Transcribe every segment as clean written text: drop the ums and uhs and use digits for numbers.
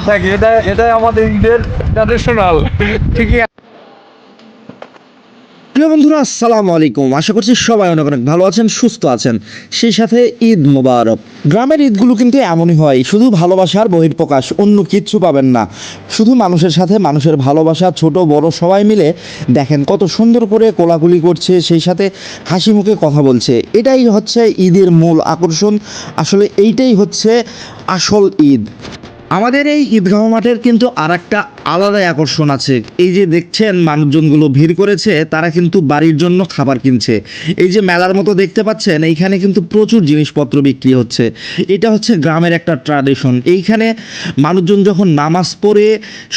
থাকি, এটাই আমাদের ঈদের ট্র্যাডিশনাল। ঠিকই আছে। প্রিয় বন্ধুরা, আসসালামু আলাইকুম। আশা করছি সবাই অনেক অনেক ভালো আছেন, সুস্থ আছেন। সেই সাথে ঈদ মোবারক। গ্রামের ঈদগুলো কিন্তু এমনই হয়, শুধু ভালোবাসার বহিঃপ্রকাশ, অন্য কিচ্ছু পাবেন না। শুধু মানুষের সাথে মানুষের ভালোবাসা, ছোট বড় সবাই মিলে দেখেন কত সুন্দর করে কোলাকুলি করছে, সেই সাথে হাসি মুখে কথা বলছে। এটাই হচ্ছে ঈদের মূল আকর্ষণ। আসলে এইটাই হচ্ছে আসল ঈদ। আমাদের এই ঈদগাহ মাঠের কিন্তু আর একটা আলাদাই আকর্ষণ আছে। এই যে দেখছেন মানুষজনগুলো ভিড় করেছে, তারা কিন্তু বাড়ির জন্য খাবার কিনছে। এই যে মেলার মতো দেখতে পাচ্ছেন, এইখানে কিন্তু প্রচুর জিনিসপত্র বিক্রি হচ্ছে। এটা হচ্ছে গ্রামের একটা ট্র্যাডিশন। এইখানে মানুষজন যখন নামাজ পড়ে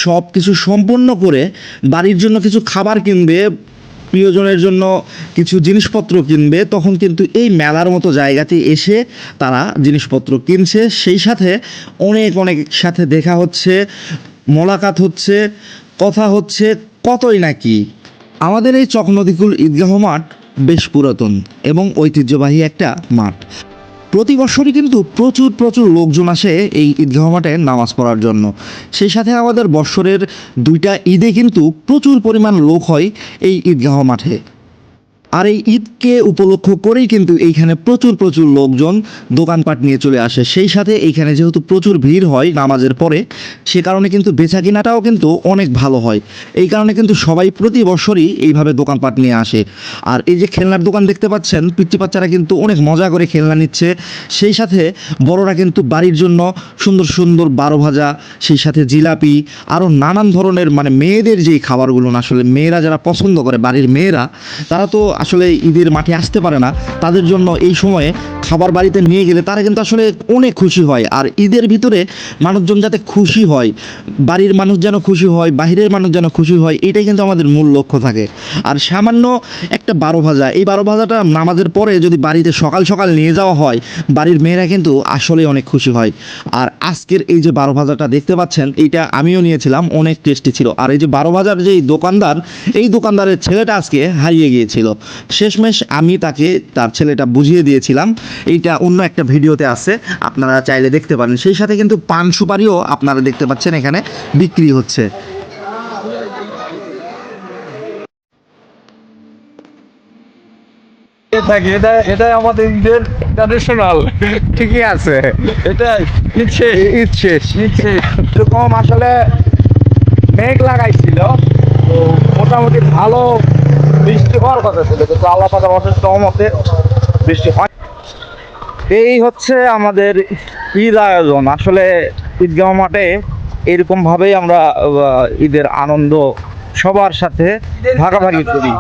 সব কিছু সম্পন্ন করে বাড়ির জন্য কিছু খাবার কিনবে, প্রিয়জনের জন্য কিছু জিনিসপত্র কিনবে, তখন কিন্তু এই মেলার মতো জায়গাতে এসে তারা জিনিসপত্র কিনছে। সেই সাথে অনেক অনেক সাথে দেখা হচ্ছে, মোলাকাত হচ্ছে, কথা হচ্ছে, কতই নাকি। আমাদের এই চকনদীকুল ঈদগাহ মাঠ বেশ পুরাতন এবং ঐতিহ্যবাহী একটা মাঠ। প্রতি বছরই কিন্তু প্রচুর প্রচুর লোকজন আসে এই ঈদগাহ মাঠে নামাজ পড়ার জন্য। সেই সাথে আমাদের বৎসরের দুইটা ঈদে কিন্তু প্রচুর পরিমাণ লোক হয় এই ঈদগাহ মাঠে। আর এই ঈদকে উপলক্ষ করেই কিন্তু এইখানে প্রচুর প্রচুর লোকজন দোকানপাট নিয়ে চলে আসে। সেই সাথে এইখানে যেহেতু প্রচুর ভিড় হয় নামাজের পরে, সে কারণে কিন্তু বেচা কিনাটাও কিন্তু অনেক ভালো হয়। এই কারণে কিন্তু সবাই প্রতি বছরই এইভাবে দোকানপাট নিয়ে আসে। আর এই যে খেলনার দোকান দেখতে পাচ্ছেন, পিচ্চি বাচ্চারা কিন্তু অনেক মজা করে খেলনা নিচ্ছে। সেই সাথে বড়রা কিন্তু বাড়ির জন্য সুন্দর সুন্দর বারো ভাজা, সেই সাথে জিলাপি, আরও নানান ধরনের মানে মেয়েদের যেই খাবারগুলো না, আসলে মেয়েরা যারা পছন্দ করে, বাড়ির মেয়েরা, তারা তো আসলে ঈদের মাঠে আসতে পারে না। তাদের জন্য এই সময়ে খাবার বাড়িতে নিয়ে গেলে তারা কিন্তু আসলে অনেক খুশি হয়। আর ঈদের ভিতরে মানুষজন যাতে খুশি হয়, বাড়ির মানুষ যেন খুশি হয়, বাহিরের মানুষ যেন খুশি হয়, এটাই কিন্তু আমাদের মূল লক্ষ্য থাকে। আর সামান্য একটা বারো ভাজা, এই বারো ভাজাটা নামাজের পরে যদি বাড়িতে সকাল সকাল নিয়ে যাওয়া হয়, বাড়ির মেয়েরা কিন্তু আসলে অনেক খুশি হয়। আর আজকের এই যে বারো ভাজাটা দেখতে পাচ্ছেন, এইটা আমিও নিয়েছিলাম, অনেক টেস্টি ছিল। আর এই যে বারো ভাজার যেই দোকানদার, এই দোকানদারের ছেলেটা আজকে হারিয়ে গিয়েছিল। শেষমেশ আমি তাকে তার ছেলেটা বুঝিয়ে দিয়েছিলাম। এইটা অন্য একটা ভিডিওতে আছে, আপনারা চাইলে দেখতে পারেন। সেই সাথে কিন্তু পান সুপারিও আপনারা দেখতে পাচ্ছেন এখানে বিক্রি হচ্ছে। থাকি, এটাই আমাদের ঈদের ট্র্যাডিশনাল। ঠিকই আছে। এটাই ইচ্ছে ইচ্ছে ইচ্ছে। এরকম আসলে মেঘ লাগাইছিল, তো মোটামুটি ভালো বৃষ্টি হওয়ার কথা ছিল, কিন্তু আল্লাহ পাকের অশেষ রহমতে বৃষ্টি হয়। এই হচ্ছে আমাদের ঈদ আয়োজন। আসলে ঈদগাহ মাঠে এরকম ভাবেই আমরা ঈদের আনন্দ সবার সাথে ভাগাভাগি করি।